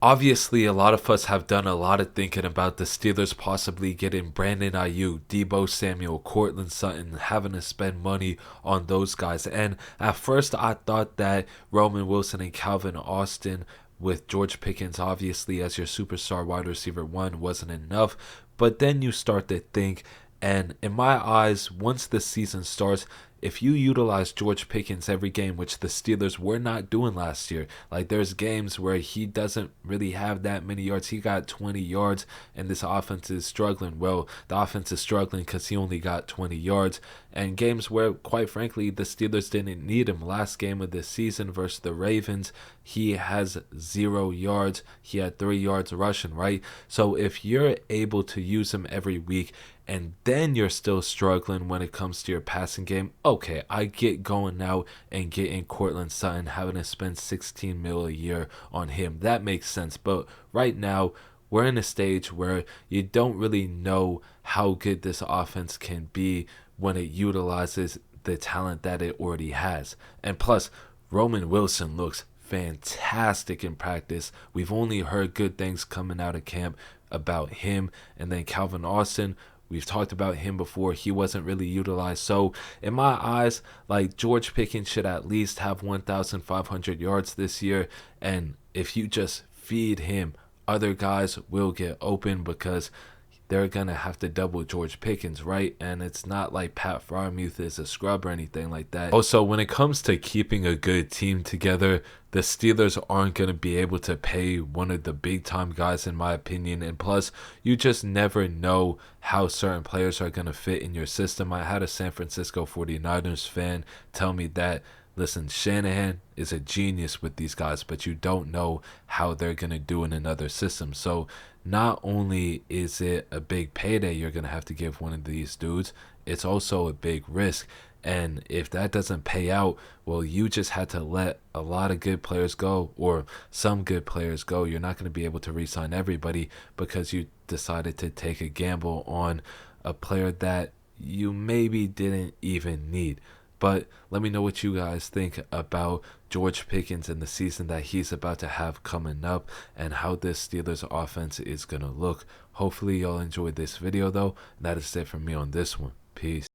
Obviously, a lot of us have done a lot of thinking about the Steelers possibly getting Brandon Ayuk, Deebo Samuel, Cortland Sutton, having to spend money on those guys. And at first, I thought that Roman Wilson and Calvin Austin, with George Pickens obviously as your superstar wide receiver one, wasn't enough. But then you start to think, and in my eyes, once the season starts, if you utilize George Pickens every game, which the Steelers were not doing last year, like there's games where he doesn't really have that many yards. He got 20 yards, and this offense is struggling. Well, the offense is struggling because he only got 20 yards. And games where, quite frankly, the Steelers didn't need him. Last game of the season versus the Ravens, he has 0 yards. He had 3 yards rushing, right? So if you're able to use him every week, and then you're still struggling when it comes to your passing game, okay, I get going out and getting Cortland Sutton, having to spend 16 mil a year on him. That makes sense. But right now, we're in a stage where you don't really know how good this offense can be when it utilizes the talent that it already has. And plus, Roman Wilson looks fantastic in practice. We've only heard good things coming out of camp about him. And then Calvin Austin, we've talked about him before. He wasn't really utilized. So, in my eyes, like George Pickens should at least have 1,500 yards this year. And if you just feed him, other guys will get open because they're going to have to double George Pickens, right? And it's not like Pat Freiermuth is a scrub or anything like that. Also, when it comes to keeping a good team together, the Steelers aren't going to be able to pay one of the big time guys, in my opinion. And plus, you just never know how certain players are going to fit in your system. I had a San Francisco 49ers fan tell me that, listen, Shanahan is a genius with these guys, but you don't know how they're going to do in another system. So not only is it a big payday you're going to have to give one of these dudes, it's also a big risk. And if that doesn't pay out, well, you just had to let a lot of good players go, or some good players go. You're not going to be able to re-sign everybody because you decided to take a gamble on a player that you maybe didn't even need. But let me know what you guys think about George Pickens and the season that he's about to have coming up, and how this Steelers offense is going to look. Hopefully y'all enjoyed this video though. That is it from me on this one. Peace.